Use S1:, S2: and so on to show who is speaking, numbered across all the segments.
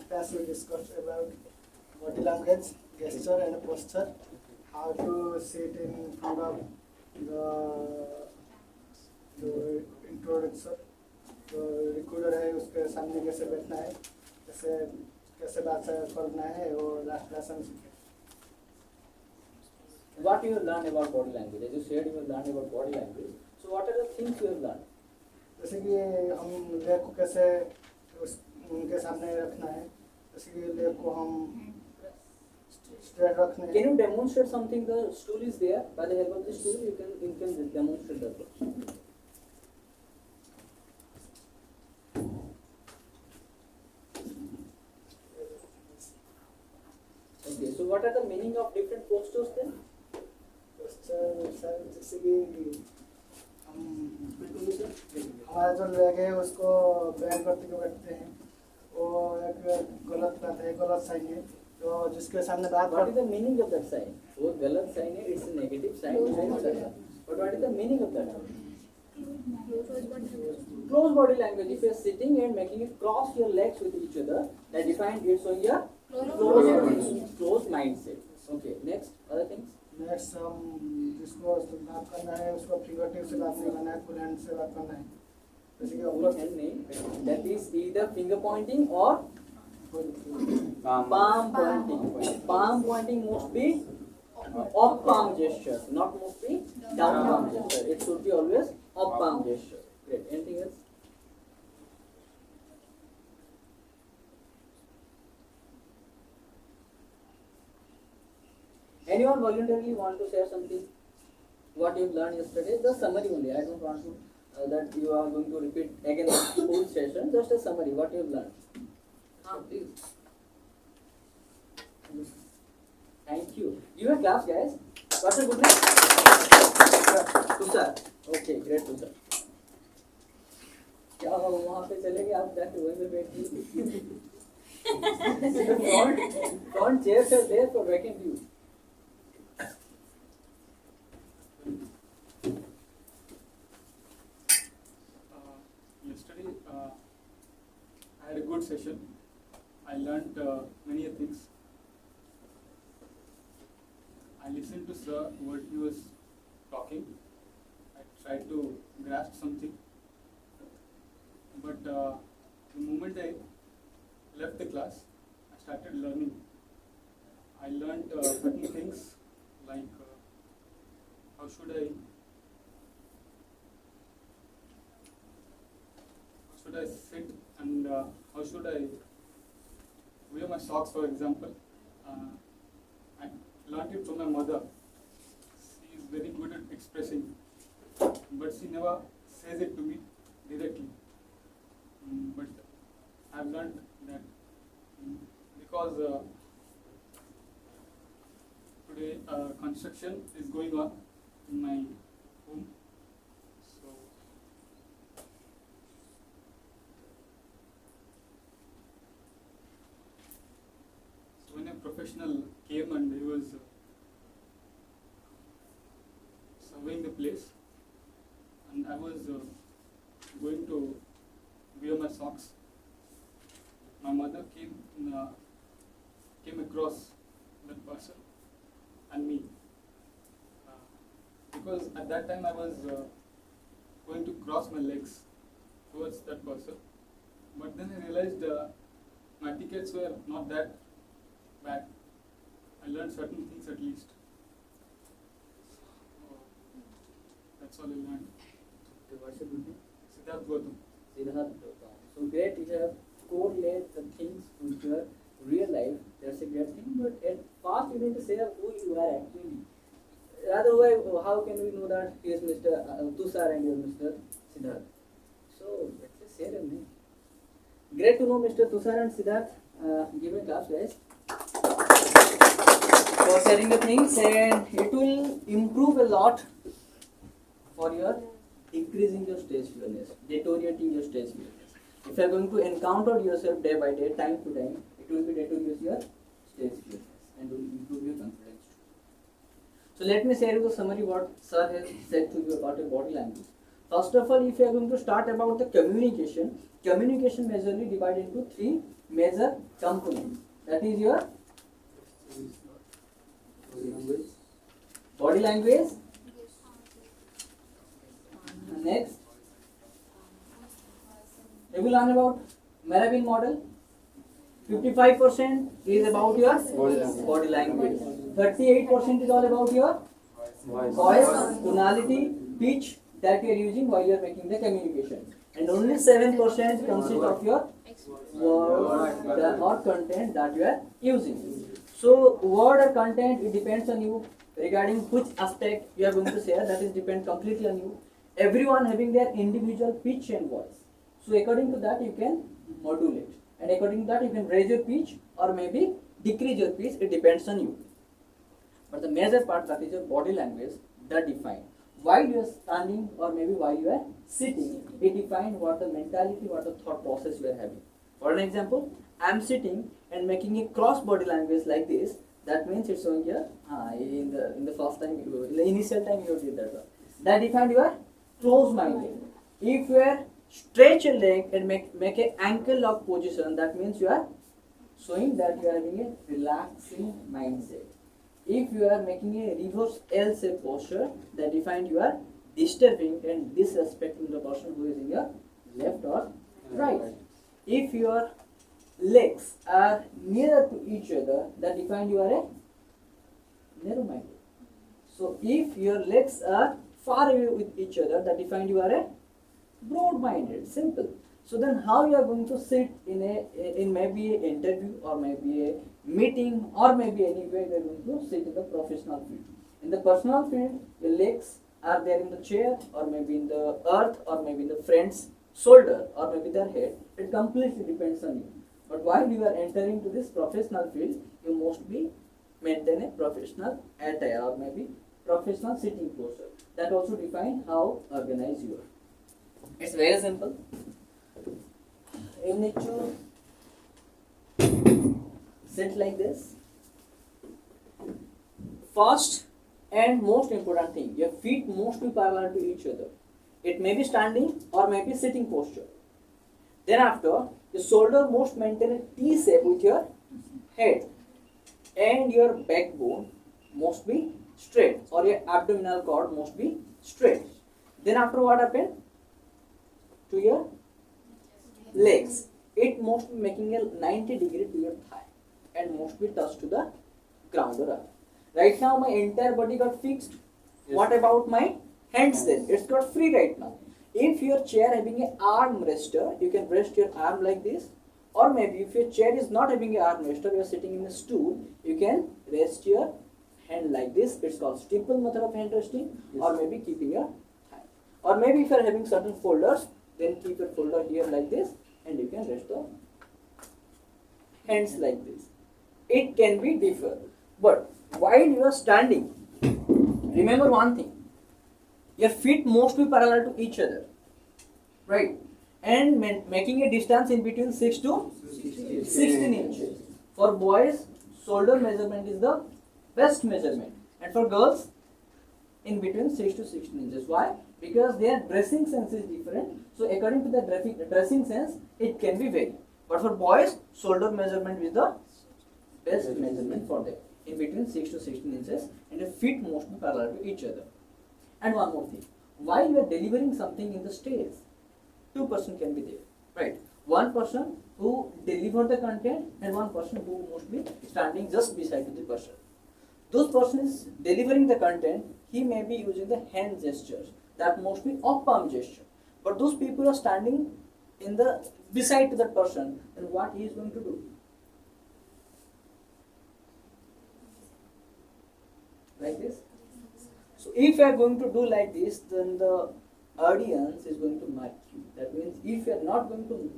S1: class we discussed about body language, gesture and posture, how to sit in front of the introduction, तो recorder है उसके सामने कैसे बैठना है, कैसे कैसे बात करना है, वो लास्ट क्लास में सीखे.
S2: What you have learned about body language? As you said, you have learned about body language. So what are the things you have learned?
S1: जैसे कि हम लेग को कैसे उनके सामने रखना है, जैसे कि लेग को हम स्ट्रेट रखना है.
S2: Can you demonstrate something? The stool is there. By the help of the stool, you can demonstrate that. Okay. So what are the meaning of different postures then?
S1: Sir जैसे कि हमारा जो leg है उसको band करते हुए बैठते हैं, वो एक गलत बात है, गलत साइन है. तो जिसके सामने बात
S2: What is the meaning of that sign? वो गलत sign है. It's a negative sign. But what is the meaning of that? Close body language. If you are sitting and making it cross your legs with each other, that defines it's on your closed mindset. Okay. Next, other things.
S1: Next हम जिसको बात करना है उसको finger tip से बात नहीं करना है, फुल हैंड से बात करना है. जैसे कि
S2: Full hand नहीं. That is either finger pointing or palm pointing. Palm pointing must be up palm gesture, not must be down palm gesture. It should be always up palm gesture. Great. Anything else? Anyone voluntarily want to share something? What you've learned yesterday? Just summary only. I don't want to that you are going to repeat again the whole session. Just a summary. What you've learned. Please. Thank you. Give a class, guys. What's your good name? Tushar. Okay, great, Tushar. क्या हुआ वहाँ पे चले गए आप जाके वहीं पे बैठ गए. Front chairs are there for vacant use.
S3: Yesterday I had a good session. I learned many things. I listened to sir what he was talking. I tried to grasp something. But the moment I left the class, I started learning. I learned certain things like how should I sit and how should I wear my socks, for example. I learned it from my mother. She is very good at expressing, but she never says it to me directly. But I have learned that because today construction is going on in my home. When a professional came and he was surveying the place, and I was going to wear my socks, my mother came across that person and me, because at that time I was going to cross my legs towards that person, but then I realized my tickets were not that bad. I learned certain things at least. That's all I learned.
S2: What's your good name?
S3: Siddharth Gautam.
S2: Siddharth Gautam. So great, you have correlate the things with your real life. That's a great thing. But at first you need to say who you are actually. Otherwise, how can we know that he is Mr. Tushar and you are Mr. Siddharth? So let's just say them name. Great to know Mr. Tushar and Siddharth. Give a class, guys. For sharing the things, and it will improve a lot for your increasing your stage fearness, deteriorating your stage fearness. If you are going to encounter yourself day by day, time to time, it will be deteriorate your stage fearness and will improve your confidence too. So let me share you the summary what sir has said to you about your body language. First of all, if you are going to start about the communication, communication majorly divided into three major components. That is your body language. Next, you will learn about Marabin model. 55% is about your body language. 38% is all about your voice, tonality, pitch that you are using while you are making the communication. And only 7% consists of your word or content that you are using. So word or content, it depends on you regarding which aspect you are going to share. That is depend completely on you. Everyone having their individual pitch and voice. So according to that you can modulate, and according to that you can raise your pitch or maybe decrease your pitch. It depends on you. But the major part, that is your body language, that define. While you are standing or maybe while you are sitting, it defines what the mentality, what the thought process you are having. For an example, I am sitting and making a cross body language like this. That means it's showing here. In the first time, in the initial time you did that one. That defines you are close-minded. If you are stretch your leg and make a ankle lock position, that means you are showing that you are having a relaxing mindset. If you are making a reverse L-shape posture, that defines you are disturbing and disrespecting the person who is in your left or right. If your legs are nearer to each other, that defines you are a narrow-minded. So if your legs are far away with each other, that defines you are a broad-minded. Simple. So then how you are going to sit in maybe an interview or maybe a meeting or maybe anywhere you are going to sit in the professional field. In the personal field, your legs are there in the chair or maybe in the earth or maybe in the friend's shoulder or maybe their head. It completely depends on you. But while you are entering to this professional field, you must be maintain a professional attire or maybe professional sitting posture. That also defines how organized you are. It's very simple. You need to sit like this. First and most important thing, your feet must be parallel to each other. It may be standing or may be sitting posture. Then after, your shoulder must maintain a T shape with your head, and your backbone must be straight or your abdominal cord must be straight. Then after, what happened to your legs? It must be making a 90-degree to your thigh and must be touched to the ground or earth. Right now my entire body got fixed. Yes. What about my hands then? It's got free right now. If your chair having an arm rester, you can rest your arm like this. Or maybe if your chair is not having an arm rester, you are sitting in a stool, you can rest your hand like this. It's called steeple method of hand resting. Yes. Or maybe keeping your thigh. Or maybe if you are having certain folders, then keep your folder here like this and you can rest the hands like this. It can be different. But while you are standing, remember one thing. Your feet must be parallel to each other. Right? And making a distance in between 6 to 16 inches. For boys, shoulder measurement is the best measurement. And for girls, in between 6 to 16 inches. Why? Because their dressing sense is different. So according to the dressing sense, it can be varied. But for boys, shoulder measurement is the best measurement for them. In between 6 to 16 inches, and the feet must be parallel to each other. And one more thing. While you are delivering something in the stage, two persons can be there. Right? One person who deliver the content and one person who must be standing just beside the person. Those persons delivering the content, he may be using the hand gestures. That must be off palm gesture. But those people are standing in the beside to that person, then what he is going to do? Like this. So if you are going to do like this, then the audience is going to mark you. That means if you are not going to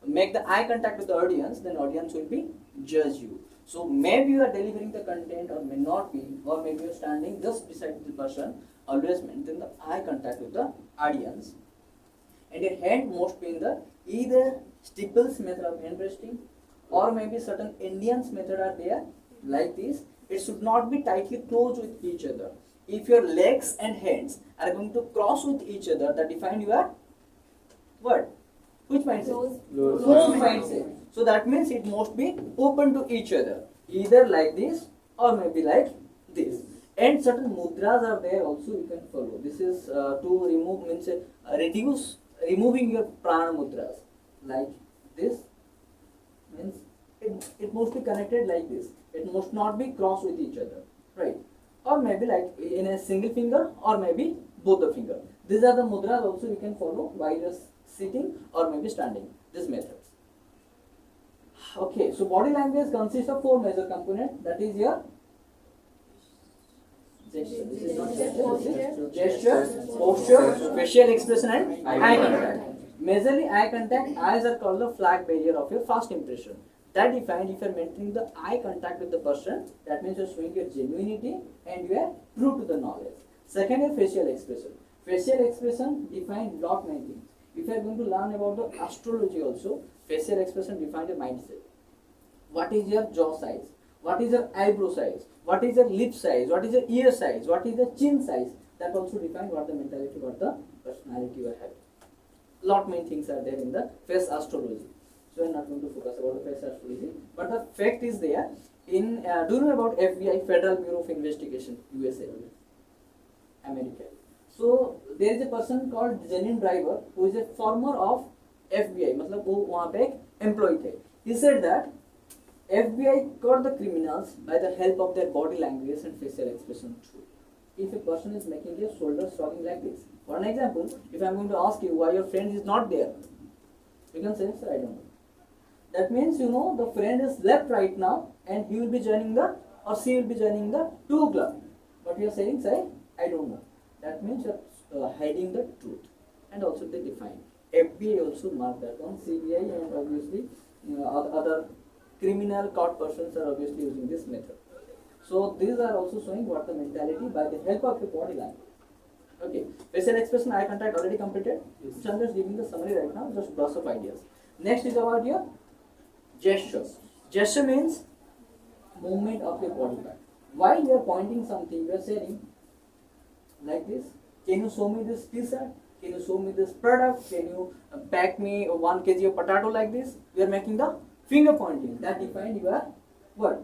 S2: make the eye contact with the audience, then audience will be judge you. So maybe you are delivering the content or may not be, or maybe you are standing just beside the person. Always maintain the eye contact with the audience. And your hand must be in the either Stipples method of hand resting or maybe certain Indians method are there like this. It should not be tightly closed with each other. If your legs and hands are going to cross with each other, that define your what? Which mindset?
S4: Close.
S2: Closed mindset. So that means it must be open to each other, either like this or maybe like this. And certain mudras are there also you can follow. This is to remove means reduce removing your prana mudras like this means it must be connected like this. It must not be crossed with each other, right? Or maybe like in a single finger or maybe both the finger. These are the mudras also you can follow while you're sitting or maybe standing. These methods. Okay, so body language consists of four major components. That is your gesture. This is not gesture. This is gesture, posture, facial expression, and eye contact. Majorly eye contact. Eyes are called the flag barrier of your first impression. That defined if you are maintaining the eye contact with the person, that means you are showing your genuinity and you are true to the knowledge. Second is facial expression. Facial expression define lot many things. If you are going to learn about the astrology also, facial expression define the mindset. What is your jaw size? What is your eyebrow size? What is your lip size? What is your ear size? What is the chin size? That also define what the mentality, what the personality you are having. Lot many things are there in the face astrology. So I'm not going to focus about the face astrology. But the fact is there in do you know about FBI, Federal Bureau of Investigation, USA, America. So there is a person called Janine Driver who is a former of FBI. मतलब वो वहाँ पे एक employee थे. He said that FBI caught the criminals by the help of their body language and facial expression too. If a person is making their shoulders shrugging like this. For an example, if I am going to ask you why your friend is not there, you can say, sir, I don't know. That means you know the friend is left right now and he will be joining the or she will be joining the 2 club. But you are saying, say, I don't know. That means you are hiding the truth. And also they define. FBI also mark that one. CBI and obviously other criminal court persons are obviously using this method. So these are also showing what the mentality by the help of your body language. Okay, facial expression, eye contact already completed.
S4: Yes.
S2: So I'm just giving the summary right now, just brush of ideas. Next is about your gesture. Gesture means movement of your body part. While you are pointing something, you are saying like this. Can you show me this T-shirt? Can you show me this product? Can you pack me 1 kg of potato like this? We are making the finger pointing. That define your what?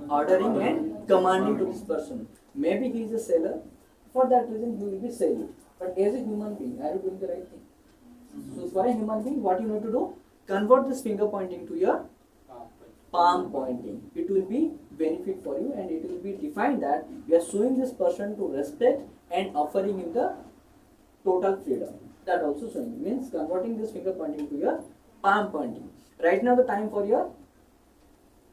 S2: Ordering and commanding to this person. Maybe he is a seller. For that reason, he will be selling. But as a human being, are you doing the right thing? So for a human being, what you need to do? Convert this finger pointing to your palm pointing. It will be benefit for you and it will be defined that you are showing this person to respect and offering him the total freedom. That also showing means converting this finger pointing to your palm pointing. Right now the time for your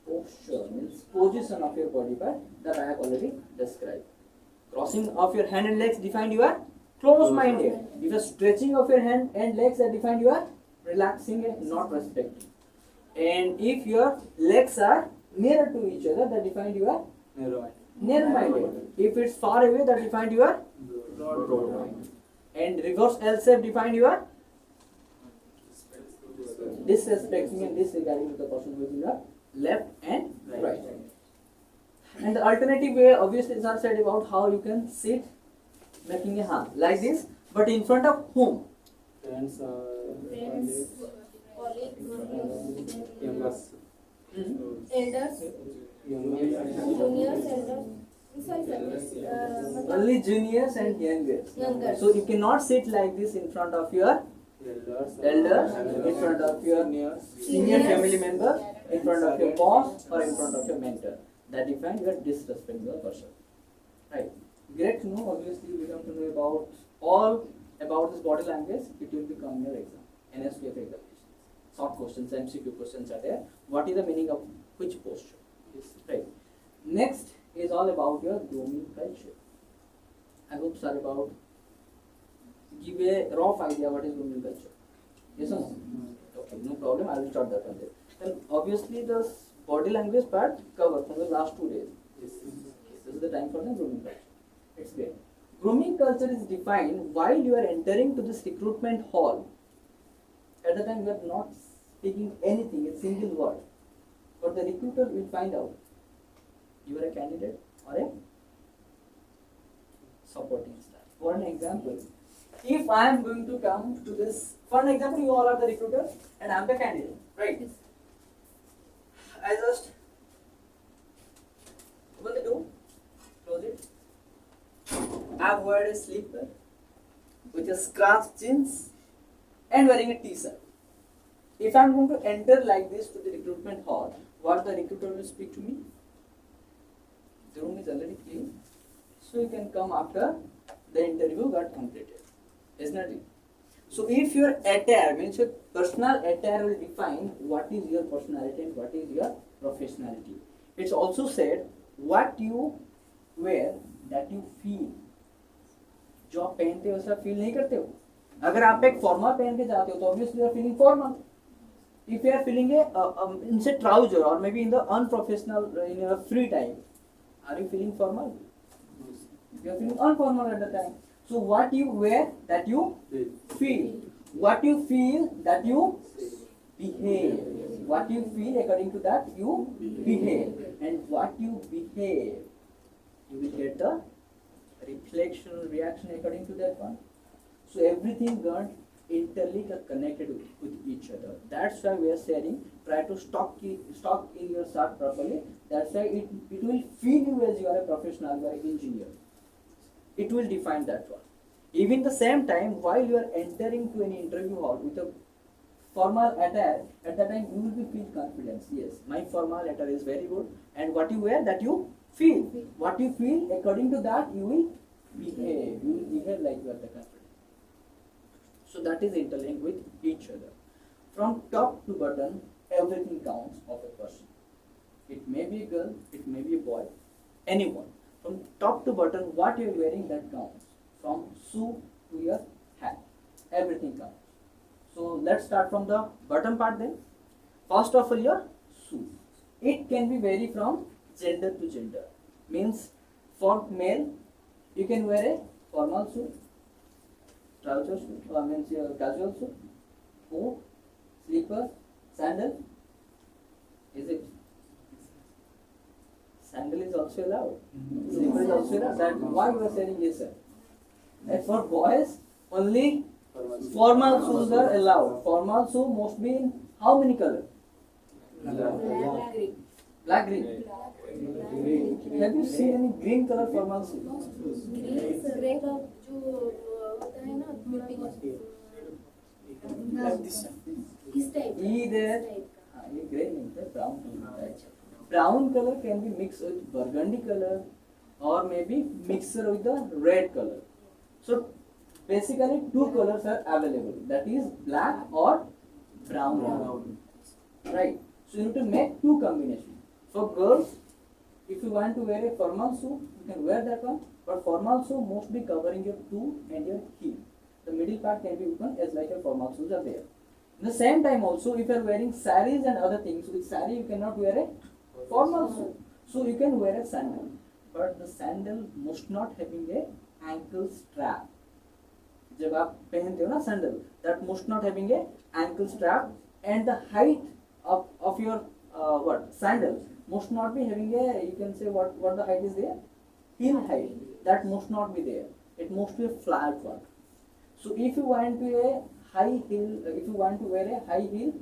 S2: posture means position of your body part that I have already described. Crossing of your hand and legs defined you are close-minded. If you are stretching of your hand and legs that defined you are relaxing and not respecting. And if your legs are nearer to each other, that defined you are narrow-minded. If it's far away, that defined you are broad-minded. And reverse L-shape defined you are disrespecting and disregarding to the person who is in the left and right. And the alternative way, obviously, is not said about how you can sit making a hand like this, but in front of whom?
S4: Friends,
S5: Friends, colleagues,
S4: youngers,
S5: elders, juniors, elders. Sorry, sir.
S2: Only juniors and youngers.
S5: Youngers.
S2: So you cannot sit like this in front of your elders, in front of your senior family member, in front of your boss, or in front of your mentor. That defines you are disrespecting the person. Right. Great to know. Obviously, we come to know about all about this body language. It will become your exam. NSPF examinations. Short questions, MCQ questions are there. What is the meaning of which posture? Right. Next is all about your grooming culture. I hope, sir, about give a rough idea what is grooming culture. Yes or no? Okay, no problem. I will start that one there. Then obviously the body language part covered from the last 2 days. This is the time for the grooming culture. It's great. Grooming culture is defined while you are entering to this recruitment hall. At the time you are not speaking anything, a single word. But the recruiter will find out you are a candidate or a supporting staff. For an example, if I am going to come to this, for an example, you all are the recruiter and I am the candidate, right? I just open the door, close it. I have wearing a slipper with a scratched jeans and wearing a t-shirt. If I am going to enter like this to the recruitment hall, what the recruiter will speak to me? The room is already clean, so you can come after the interview got completed, isn't it? So if your attire means your personal attire will define what is your personality and what is your professionality. It's also said what you wear that you feel. जो आप पहनते हो वैसा feel नहीं करते हो. अगर आप एक फॉर्मल पहन के जाते हो तो obviously you are feeling formal. If you are feeling in say trouser or maybe in the unprofessional in your free time, are you feeling formal? You are feeling informal at the time. So what you wear that you feel. What you feel that you behave. What you feel according to that you behave. And what you behave, you will get the reflection reaction according to that one. So everything got interlinked or connected with each other. That's why we are saying try to stock in your shirt properly. That's why it will feel you as you are a professional, you are an engineer. It will define that one. Even the same time, while you are entering to an interview hall with a formal attire, at that time you will be feel confidence. Yes, my formal attire is very good, and what you wear that you feel. What you feel, according to that you will behave. You will behave like you are the confident. So that is interlinked with each other. From top to bottom, everything counts of a person. It may be a girl, it may be a boy, anyone. From top to bottom, what you are wearing that counts. From shoe to your hat, everything counts. So let's start from the bottom part then. First of all, your shoe. It can be vary from gender to gender. Means for male, you can wear a formal shoe, trouser shoe, means your casual shoe, boot, slipper, sandal. Is it? Sandal is also allowed. Slipper is also allowed. That why you are saying yes, sir? And for boys, only formal shoes are allowed. Formal shoe must be in how many color? Black, green. Have you seen any green color formal shoe?
S5: Grey का जो होता है ना मिट्टी का इस type
S2: Either ये grey नहीं है, brown color. Brown color can be mixed with burgundy color or maybe mixer with the red color. So basically two colors are available, that is black or brown. Right. So you need to make two combinations. For girls, if you want to wear a formal shoe, you can wear that one. But formal shoe must be covering your toe and your heel. The middle part can be open as like a formal shoes are there. In the same time also, if you are wearing saris and other things, with sari you cannot wear a formal shoe. So you can wear a sandal. But the sandal must not having a ankle strap. जब आप पहनते हो ना sandal, that must not having a ankle strap, and the height of your sandal must not be having a, you can say what the height is there, heel height, that must not be there. It must be a flat one. So if you want to a high heel, if you want to wear a high heel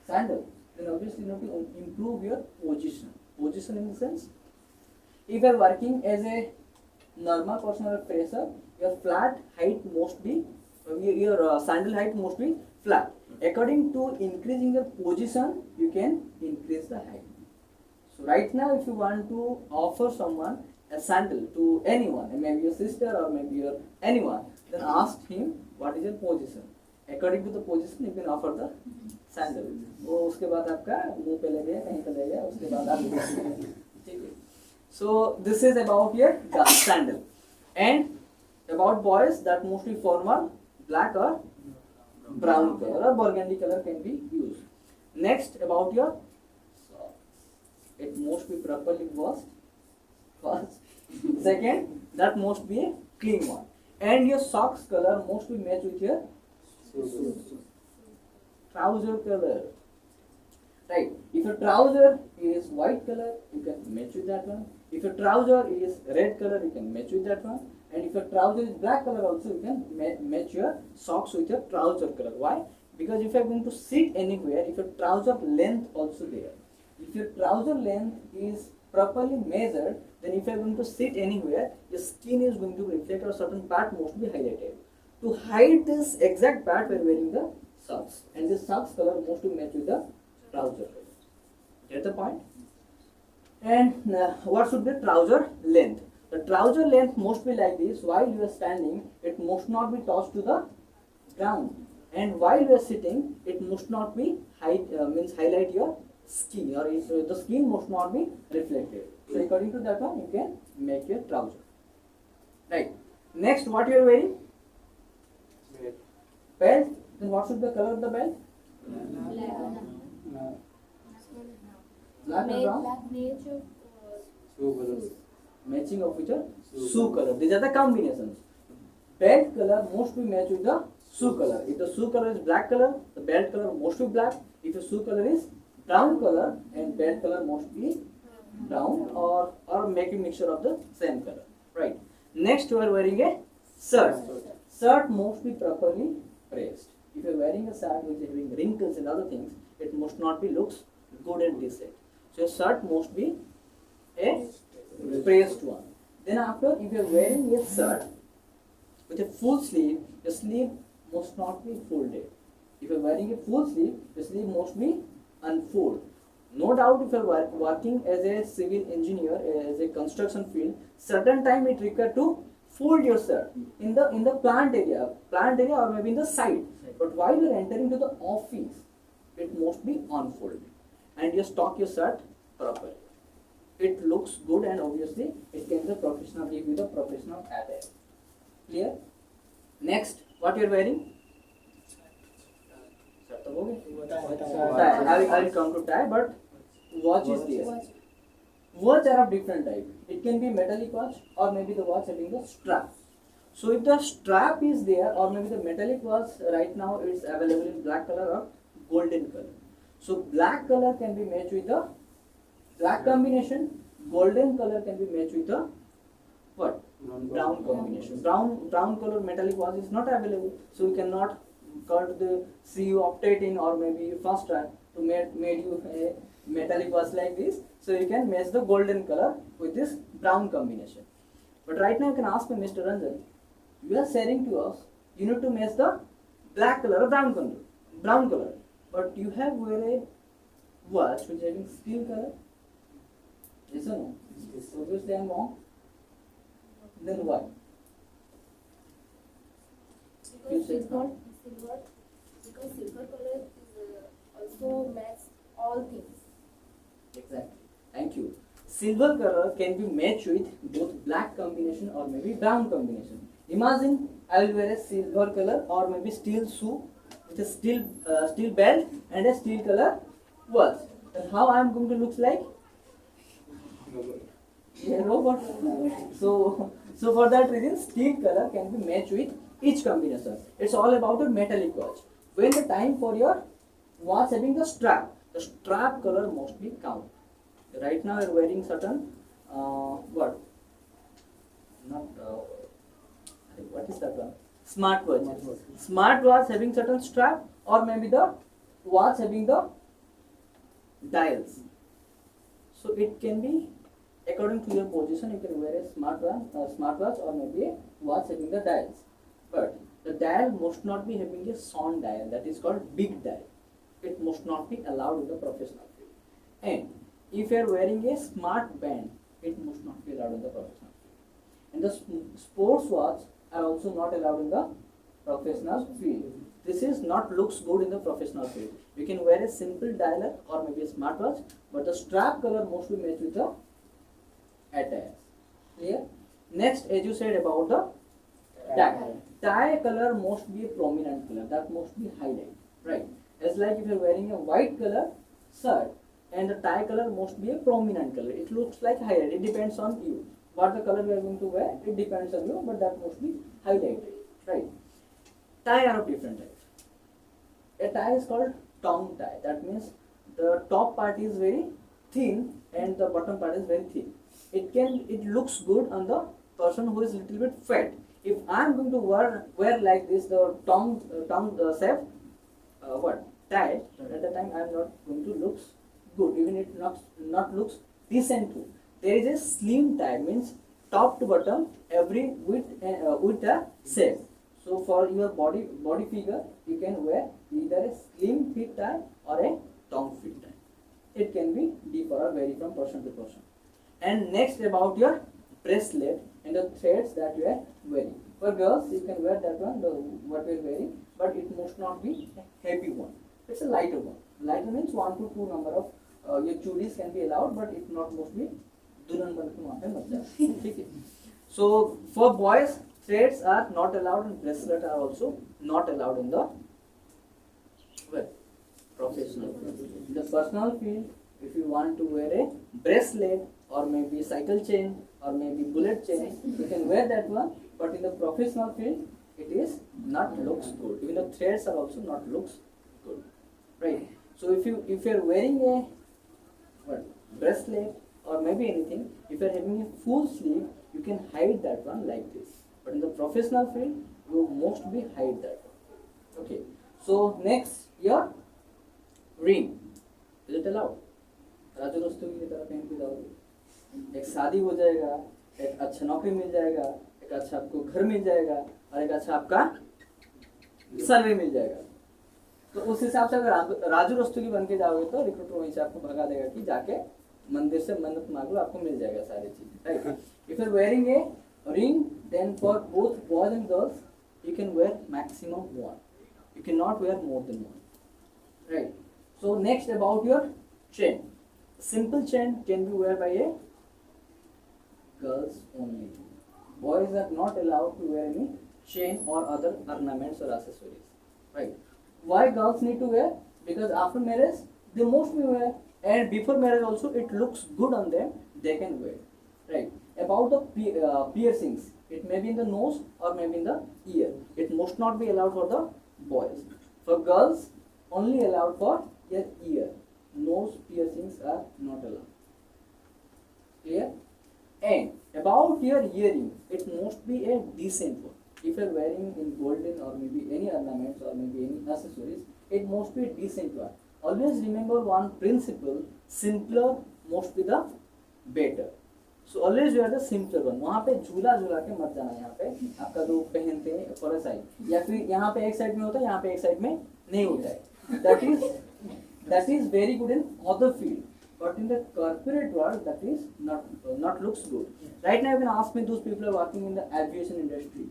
S2: sandal, then obviously you have to improve your position in the sense, if you are working as a normal person or fresher, your flat height must be, your sandal height must be flat. According to increasing your position, you can increase the height. So right now, if you want to offer someone a sandal to anyone, maybe your sister or maybe your anyone, then ask him what is your position. According to the position, you can offer the sandal. वो उसके बाद आपका मुंह पे लगेगा, कहीं पे लगेगा, उसके बाद आप ठीक है. So this is about your sandal. And about boys, that mostly formal, black or brown color or burgundy color can be used. Next, about your socks. It must be properly washed. First. Second, that must be a clean one. And your socks color must be matched with your trouser color. right? If your trouser is white color, you can match with that one. If your trouser is red color, you can match with that one. And if your trouser is black color also, you can match your socks with your trouser color. Why? Because if you are going to sit anywhere, if your trouser length also there, if your trouser length is properly measured, then if you are going to sit anywhere, your skin is going to reflect or certain part must be highlighted. To hide this exact part, we are wearing the socks, and this socks color must be matched with the trouser. Get the point? And what should be trouser length? The trouser length must be like this. While you are standing, it must not be touched to the ground, and while you are sitting, it must not be highlight your skin, or the skin must not be reflected. So according to that one, you can make your trouser. Right. Next, what you are wearing? Belt. Then what should be the color of the belt? Black and brown. Matching of which are shoe color. These are the combinations. Belt color must be matched with the shoe color. If the shoe color is black color, the belt color must be black. If the shoe color is brown color, and belt color must be brown, or make a mixture of the same color. Right. Next, you are wearing a shirt. Shirt must be properly pressed. If you are wearing a shirt which is having wrinkles and other things, it must not be looks good and decent. So your shirt must be a pressed one. Then after, if you are wearing a shirt with a full sleeve, the sleeve must not be folded. If you are wearing a full sleeve, the sleeve must be unfolded. No doubt, if you are working as a civil engineer, as a construction field, certain time it requires to fold your shirt in the plant area or maybe in the side. But while you are entering to the office, it must be unfolded, and you stock your shirt properly. It looks good, and obviously it can be a professional, give you the professional attire. Clear? Next, what you are wearing? Tie. I will come to tie, but watch is there. Watch are of different type. It can be metallic watch, or maybe the watch having the strap. So if the strap is there, or maybe the metallic watch, right now it's available in black color or golden color. So black color can be matched with the black combination. Golden color can be matched with the what? Brown combination. Brown color metallic watch is not available, so you cannot cut the see you opted in, or maybe you first try to made you a metallic watch like this. So you can match the golden color with this brown combination. But right now you can ask me, Mr. Ranjan, you are saying to us, you need to match the black color or brown color. But you have wear a watch which is having steel color. Yes or no? So obviously I am wrong. Then why?
S5: Because silver color is also match all things.
S2: Exactly. Thank you. Silver color can be matched with both black combination or maybe brown combination. Imagine I will wear a silver color or maybe steel shoe with a steel belt and a steel color watch. Then how I am going to look like? Yeah, robot. So for that reason, steel color can be matched with each combination. It's all about a metallic watch. When the time for your watch having the strap color must be count. Right now you are wearing certain what? Not what is that one? Smartwatch. Smartwatch having certain strap, or maybe the watch having the dials. So it can be according to your position. You can wear a smartwatch or maybe a watch having the dials. But the dial must not be having a sound dial, that is called big dial. It must not be allowed in the professional field. And if you are wearing a smart band, it must not be allowed in the professional field. And the sports watch are also not allowed in the professional field. This is not looks good in the professional field. You can wear a simple dialer or maybe a smartwatch, but the strap color must be matched with the attire. Clear? Next, as you said about the tie. Tie color must be a prominent color. That must be highlighted, right? As like if you are wearing a white color shirt, and the tie color must be a prominent color. It looks like highlighted. It depends on you. What the color you are going to wear, it depends on you, but that must be highlighted, right? Tie are of different types. A tie is called tongue tie. That means the top part is very thin and the bottom part is very thick. It looks good on the person who is little bit fat. If I am going to wear like this, the tongue shape, what tight, at the time I am not going to looks good. Even it not looks decent too. There is a slim tie, means top to bottom every with a shape. So for your body figure, you can wear either a slim fit tie or a tongue fit tie. It can be differ or vary from person to person. And next about your bracelet and the threads that you are wearing. For girls, you can wear that one, what we are wearing, but it must not be a heavy one. It's a lighter one. Lighter means 1 to 2 number of your churis can be allowed, but it not mostly दुल्हन बन के वहाँ पे मत जाओ, ठीक है. So for boys, threads are not allowed and bracelet are also not allowed in the professional field. In the personal field, if you want to wear a bracelet or maybe cycle chain or maybe bullet chain, you can wear that one. But in the professional field, it is not looks good. Even the threads are also not looks good, right? So if you are wearing a bracelet or maybe anything, if you are having a full sleeve, you can hide that one like this. But in the professional field, you must be hide that one. Okay. So next, your ring. Is it allowed? Raju Rastogi की तरह पहन के जाओगे, एक शादी हो जाएगा, एक अच्छा नौकरी मिल जाएगा, एक अच्छा आपको घर मिल जाएगा और एक अच्छा आपका सर्वे मिल जाएगा. तो उस हिसाब से अगर राजू रस्तोगी बन के जाओगे तो रिक्रूटर वहीं से आपको भगा देगा कि जाके मंदिर से मन्नत मांग लो, आपको मिल जाएगा सारी चीज, right. If you are wearing a ring, then for both boys and girls you can wear maximum one. You cannot wear more than one, right? So next about your chain. Simple chain can be worn by a girls only. Boys are not allowed to wear any chain or other ornaments or accessories, right? Why girls need to wear? Because after marriage they mostly wear, and before marriage also it looks good on them, they can wear, right? About the piercings, it may be in the nose or maybe in the ear. It must not be allowed for the boys. For girls, only allowed for their ear. Nose piercings are not allowed. Clear? And about your earring, it must be a decent one. If you are wearing in golden or maybe any ornaments or maybe any accessories, it must be a decent one. Always remember one principle: simpler must be the better. So always wear the simpler one. वहाँ पे झूला के मत जाना. यहाँ पे आपका जो पहनते हैं फॉर साइड, या फिर यहाँ पे एक साइड में होता है, यहाँ पे एक साइड में नहीं होता है. That is very good in other field, but in the corporate world that is not looks good. Right now you can ask me, those people are working in the aviation industry,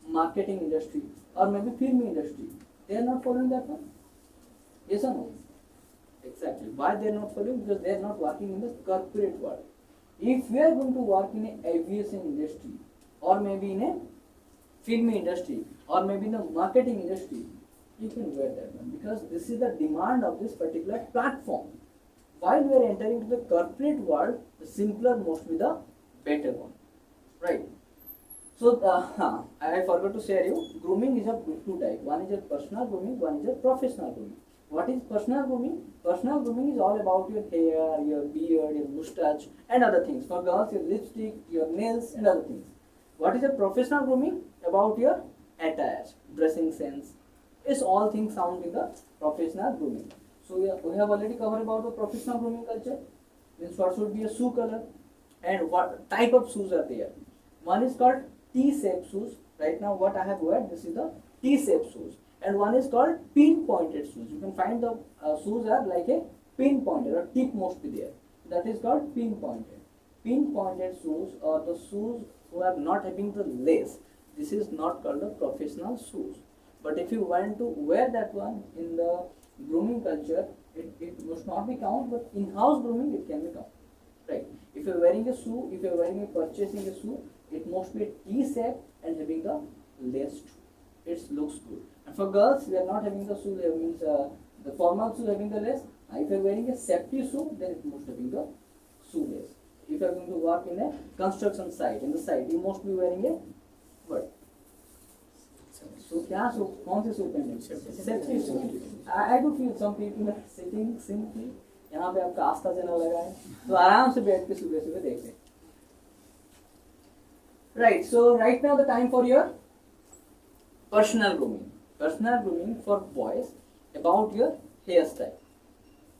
S2: marketing industry, or maybe film industry. They are not following that one. Yes or no? Exactly. Why they are not following? Because they are not working in the corporate world. If we are going to work in an aviation industry or maybe in a film industry or maybe in the marketing industry, you can wear that one because this is the demand of this particular platform. While we are entering into the corporate world, the simpler must be the better one, right? So I forgot to share you, grooming is of two types. One is a personal grooming, one is a professional grooming. What is personal grooming? Personal grooming is all about your hair, your beard, your mustache and other things. For girls, your lipstick, your nails and other things. What is a professional grooming? About your attire, dressing sense. It's all things found in the professional grooming. So we have already covered about the professional grooming culture. Means what should be a shoe color and what type of shoes are there. One is called T-shaped shoes. Right now what I have wear, this is the T-shaped shoes. And one is called pin-pointed shoes. You can find the shoes are like a pin-pointed or tip must be there. That is called pin-pointed. Pin-pointed shoes are the shoes who are not having the lace. This is not called the professional shoes. But if you want to wear that one in the grooming culture, it must not be count, but in-house grooming it can be count. Right? If you are wearing a shoe, if you are wearing purchasing a shoe, it must be T-shape and having the lace too. It looks good. And for girls, we are not having the shoe, that means the formal shoe having the lace. If you are wearing a safety shoe, then it must having the shoe lace. If you are going to work in a construction site, in the site, you must be wearing a what? So क्या soup कौन से soup पहने? Safety soup. I could feel some people are sitting simply. यहाँ पे आपका आस्था channel लगा है, तो आराम से बैठ के सुबह सुबह देख लें. Right. So right now the time for your personal grooming. Personal grooming for boys about your hairstyle.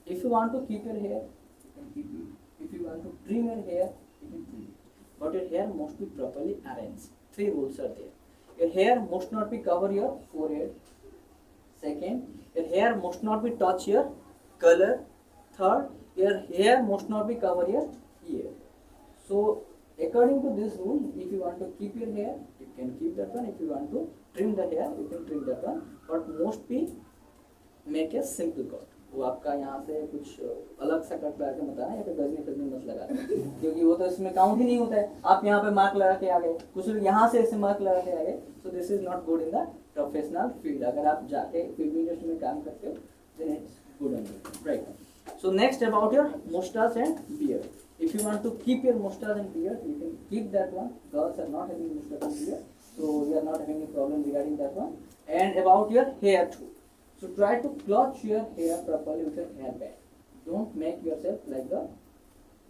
S2: If you want to keep your hair, you can keep it. If you want to trim your hair, you can trim it. But your hair must be properly arranged. 3 rules are there. Your hair must not be cover your forehead. Second, your hair must not be touch your color. Third, your hair must not be cover your ear. So according to this rule, if you want to keep your hair, you can keep that one. If you want to trim the hair, you can trim that one. But most be make a simple cut. वो आपका यहाँ से कुछ अलग सा cut लगा के मत आना, या फिर गजनी फिजनी मत लगा देना, क्योंकि वो तो इसमें काउंट ही नहीं होता है. आप यहाँ पे मार्क लगा के आ गए, कुछ लोग यहाँ से ऐसे मार्क लगा के आ गए, so this is not good in the professional field. अगर आप जाके फिल्म इंडस्ट्री में काम करते हो, then it's good and right. So next about your mustache and beard. If you want to keep your mustache and beard, you can keep that one. Girls are not having mustache and beard, so you are not having any problem regarding that one. And about your hair too. So try to clutch your hair properly with your hair band. Don't make yourself like the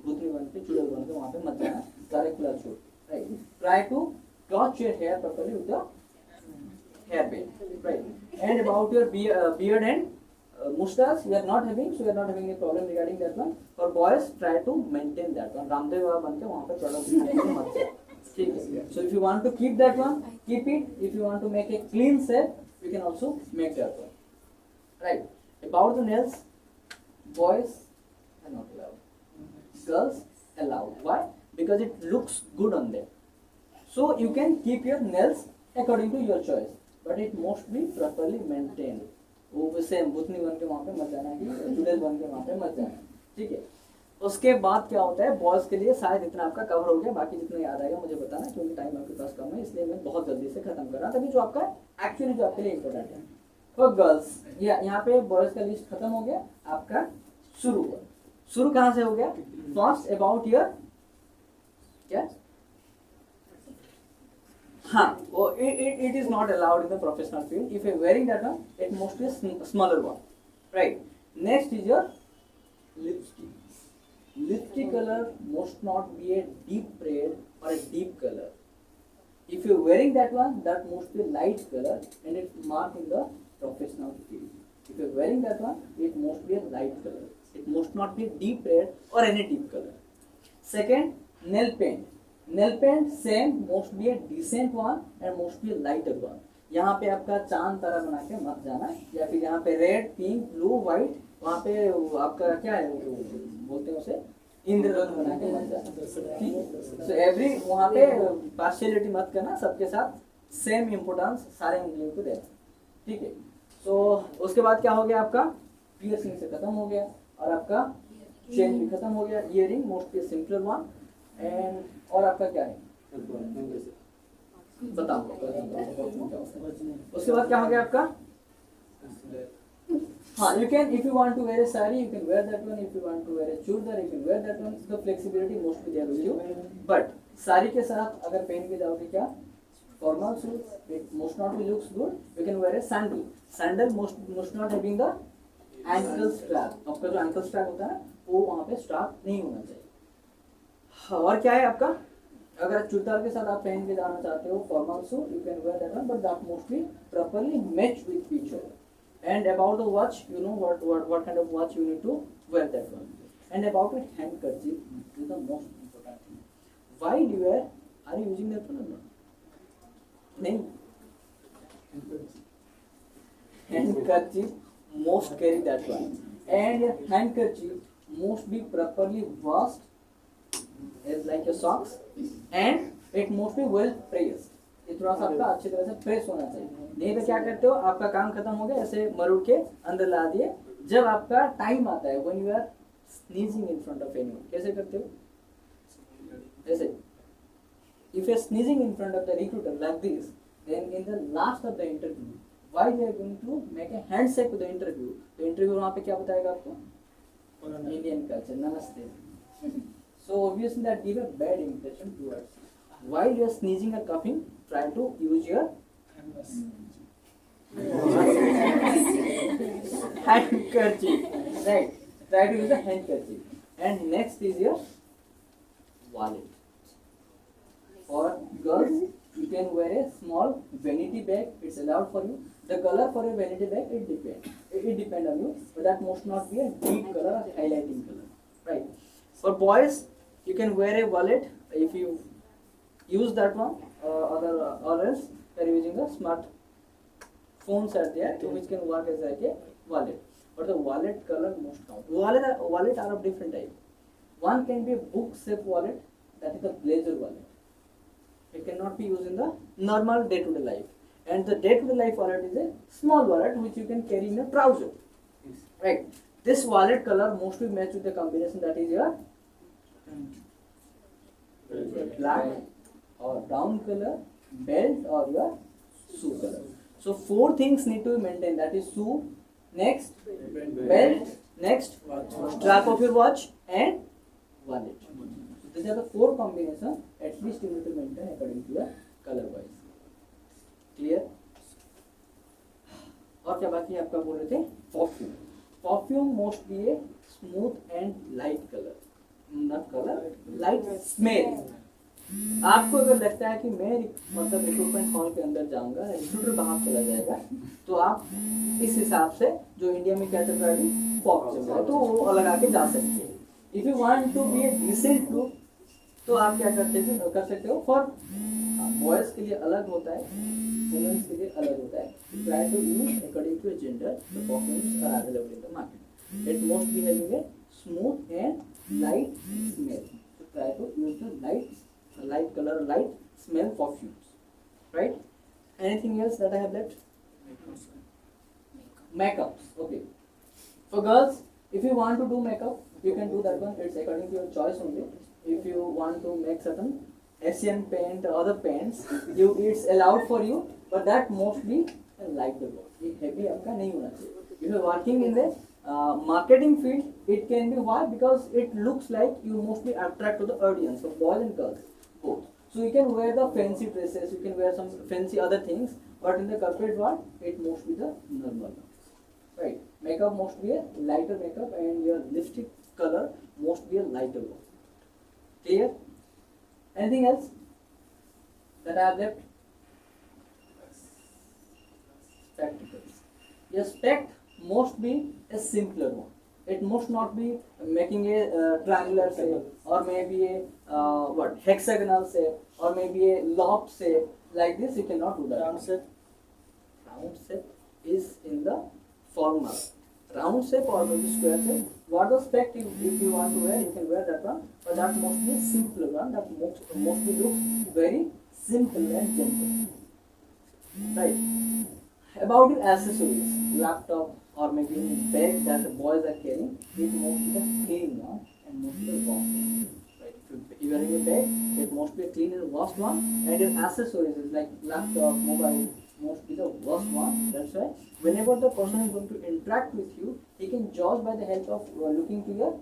S2: भूतनी बन के चुड़ैल बन के वहाँ पे मत जाना. सारे clutch हो. Right. Try to clutch your hair properly with the hair band. Right. And about your beard and mustache, you are not having, so you are not having a problem regarding that one. For boys, try to maintain that one. Ramdev Baba बन के वहाँ पे product मत जाओ. ठीक है. So if you want to keep that one, keep it. If you want to make a clean shape, you can also make that one. Right. About the nails, boys are not allowed. Girls allowed. Why? Because it looks good on them. So you can keep your nails according to your choice, but it must be properly maintained. वो same भूतनी बन के वहाँ पे मत जाना, कि चुड़ैल बन के वहाँ पे मत जाना. ठीक है. उसके बाद क्या होता है, बॉयज के लिए शायद इतना आपका कवर हो गया, बाकी जितना याद आएगा मुझे बताना, क्योंकि टाइम आपके पास कम है, इसलिए मैं बहुत जल्दी से खत्म कर रहा था. तभी जो आपका एक्चुअली जो आपके लिए इम्पोर्टेंट है फॉर गर्ल्स, यहाँ पे बॉयज का लिस्ट खत्म हो गया. आपका शुरू हुआ. शुरू कहाँ से हो गया? फर्स्ट अबाउट योर क्या, हाँ, it is not allowed in the professional field. If you are wearing that one, it must be a smaller one, right? Next is your lipstick. Lipstick color must not be a deep red or a deep color. If you are wearing that one, that must be a light color and it's marked in the professional field. If you are wearing that one, it must be a light color. It must not be a deep red or any deep color. Second, nail paint. Nail paint same must be a decent one and must be a lighter one. यहाँ पे आपका चांद तारा बना के मत जाना, या फिर यहाँ पे रेड, पिंक, ब्लू, व्हाइट, वहाँ पे आपका क्या है बोलते हैं उसे, इंद्रधनुष बना के मत जाना. ठीक है. सो एवरी वहाँ पे पार्शियलिटी मत करना, सबके साथ सेम इम्पोर्टेंस सारे इंग्लिश को देना. ठीक है. सो उसके बाद क्या हो गया, आपका पियर्सिंग से खत्म हो गया, और आपका चेन भी खत्म हो गया. Earring most simple one. And और आपका क्या है बताओ. उसके बाद क्या हो गया आपका, हाँ, you can, if you want to wear a sari, you can wear that one. If you want to wear a chudar, you can wear that one. The flexibility must be there with you. But sari के साथ अगर पहन के जाओगे क्या, formal shoes, it must not be looks good. You can wear a sandal. Sandal must not having the ankle strap. आपका जो ankle strap होता है ना, वो वहाँ पे strap नहीं होना चाहिए. और क्या है आपका, अगर चूड़दार के साथ आप पहन के जाना चाहते हो formal shoe, you can wear that one, but that mostly properly match with each other. And about the watch, you know what kind of watch you need to wear that one. And about it, handkerchief is the most important thing. Why do you wear? Are you using that one or not? नहीं. Handkerchief most carry that one, and your handkerchief must be properly washed as like your socks, and it must be well pressed. ये थोड़ा सा आपका अच्छी तरह से press होना चाहिए. नहीं तो क्या करते हो, आपका काम खत्म हो गया, ऐसे मरोड़ के अंदर ला दिए. जब आपका टाइम आता है, when you are sneezing in front of anyone, कैसे करते हो, ऐसे. If you are sneezing in front of the recruiter like this, then in the last of the interview, why they are going to make a handshake to the interview? तो interview वहाँ पे क्या बताएगा आपको, इंडियन कल्चर, नमस्ते. So obviously that give a bad impression towards you. While you are sneezing or coughing, try to use your
S1: Canvas.
S2: Handkerchief. Right. Try to use a handkerchief. And next is your wallet. For girls, you can wear a small vanity bag. It's allowed for you. The color for a vanity bag, it depends. It depends on you, but that must not be a deep color or highlighting color. Right. For boys, you can wear a wallet if you use that one, or else you are using a smart phones are there which can work as like a wallet. But the wallet color must count. Wallet are of different type. One can be a book shaped wallet, that is a blazer wallet. It cannot be used in the normal day-to-day life. And the day-to-day life wallet is a small wallet which you can carry in a trouser. Right. This wallet color mostly match with the combination that is your black or brown color, belt or your shoe color. So 4 things need to be maintained. That is shoe, next belt, next strap of your watch and wallet. So these are the 4 combinations at least you need to maintain according to your color wise. Clear? और क्या बाकी आपका बोल रहे थे? Perfume. Perfume must be a smooth and light color. Not color, light smell. आपको अगर लगता है कि मैं मतलब रिक्रूटमेंट हॉल के अंदर जाऊंगा, रिक्रूटर बाहर चला जाएगा, तो आप इस हिसाब से जो इंडिया में क्या चल रहा है पॉप चल रहा है, तो वो लगा के जा सकते हैं. If you want to be a decent look, तो आप क्या कर सकते हो. फॉर बॉयज के लिए अलग होता है, वुमेन्स के लिए अलग होता है. Try to use according to gender the perfumes are available in the market. It must be having a smooth and light smell. So try to use the light color, light smell perfumes. Right? Anything else that I have left? Makeups. Okay. For girls, if you want to do makeup, you can do that one. It's according to your choice only. If you want to make certain Asian paint or other paints, it's allowed for you, but that mostly light the work. ये heavy आपका नहीं होना चाहिए. If you are working in the marketing field, it can be why, because it looks like you mostly attract to the audience of boys and girls both. So you can wear the fancy dresses, you can wear some fancy other things, but in the corporate world, it must be the normal. Right? Makeup must be a lighter makeup, and your lipstick color must be a lighter one. Clear? Anything else that I have left? Spectacles. Your spect must be a simpler one. It must not be making a triangular shape, or maybe a hexagonal shape, or maybe a lob shape. Like this, you cannot do that.
S1: Round shape.
S2: Round shape is in the formal. Round shape or maybe square shape. What the spect if you want to wear, you can wear that one. But that must be a simpler one. That mostly looks very simple and gentle. Right. About your accessories, laptop or maybe any bag that the boys are carrying, it must be the clean one and must be the washed one. Right. If you are in a bag, it must be a clean and washed one. And your accessories is like laptop, mobile, must be the worst one. That's why whenever the person is going to interact with you, he can judge by the help of looking to your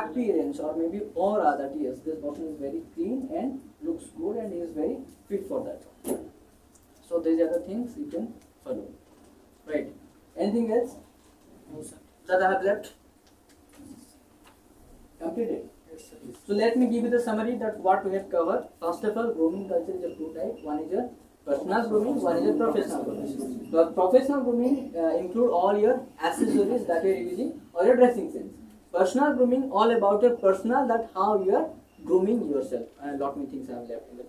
S2: appearance or maybe aura that yes, this person is very clean and looks good and he is very fit for that. So these are the things you can follow. Right. Anything else
S1: No, sir.
S2: that I have left? Completed.
S1: Yes, sir.
S2: So let me give you the summary that what we have covered. First of all, grooming culture is of 2 types. One is a personal grooming, one is a professional grooming. So professional grooming include all your accessories that you are using or your dressing sense. Personal grooming all about your personal, that how you are grooming yourself. And lot many things I have left in the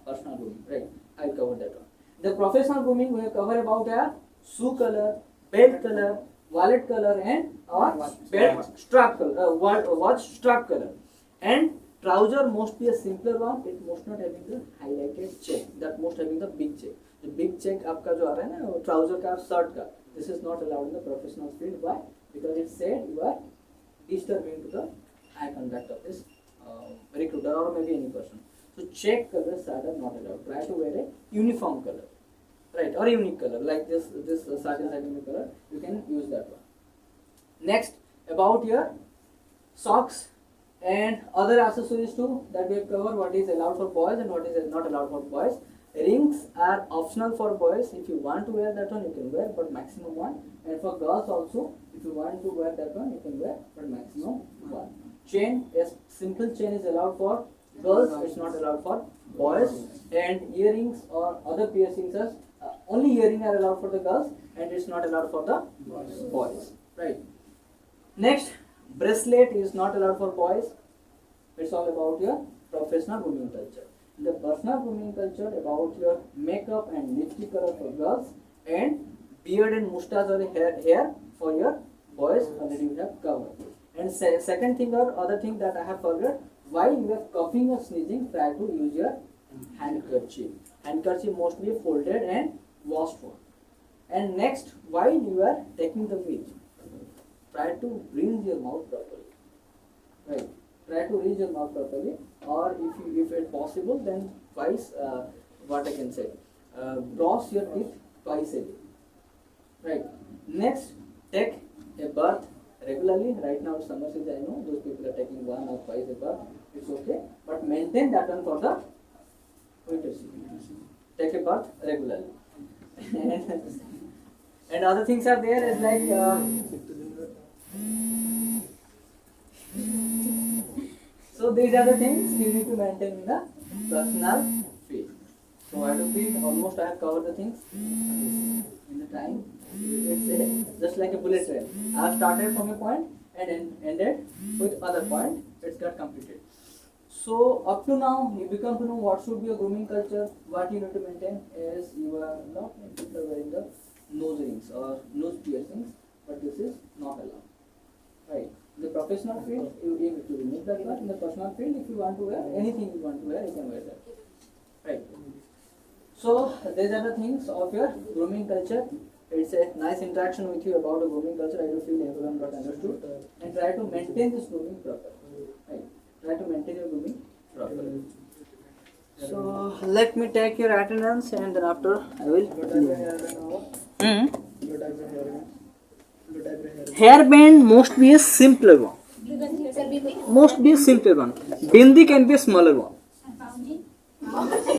S2: personal grooming. Right, I'll cover that one. The professional grooming we have covered about a shoe color, belt color, wallet color, and belt strap color, watch strap color. And trouser must be a simpler one. It must not having the highlighted check. That must having the big check. The big check आपका जो आ रहा है ना trouser का shirt का. This is not allowed in the professional field. Why? Because it said you are disturbing to the eye contact of this recruiter or maybe any person. So check colors are not allowed. Try to wear a uniform color, right, or unique color like this certain color. You can use that one. Next, about your socks and other accessories too that we have covered. What is allowed for boys and what is not allowed for boys. Rings are optional for boys. If you want to wear that one, you can wear, but maximum one. And for girls also, if you want to wear that one, you can wear, but maximum one. Chain, yes, simple chain is allowed for girls. It's not allowed for boys. And earrings or other piercings are only earring are allowed for the girls, and it's not allowed for the boys. Right. Next, bracelet is not allowed for boys. It's all about your professional grooming culture. The personal grooming culture about your makeup and lipstick color for girls, and beard and mustache or hair for your boys. Already we have covered. And second thing or other thing that I have forgot, while you are coughing or sneezing, try to use your handkerchief. Handkerchief must be folded and washed for. And next, while you are taking the meal, try to rinse your mouth properly. Right. Try to rinse your mouth properly, or if it's possible, then twice. What I can say, brush your teeth twice a day. Right. Next, take a bath regularly. Right now, summer season, I know those people are taking 1 or twice a bath. It's okay, but maintain that one for the winter season. Take a bath regularly. And other things are there as like. So these are the things you need to maintain in the personal field. So I do feel almost I have covered the things in the time. It's just like a bullet train. I have started from a point and ended with other point. It's got completed. So up to now, you become to know what should be a grooming culture. What you need to maintain is you are not wearing the nose rings or nose piercings, but this is not allowed. Right. In the professional field, you aim to remove that one. In the personal field, if you want to wear anything you want to wear, you can wear that. Right. So these are the things of your grooming culture. It's a nice interaction with you about the grooming culture. I do feel everyone got understood. And try to maintain this grooming properly. Right. Try to maintain your grooming properly. So let me take your attendance, and then after I will. Hairband must be a simpler one. Must be a simpler one. Bindi can be a smaller one.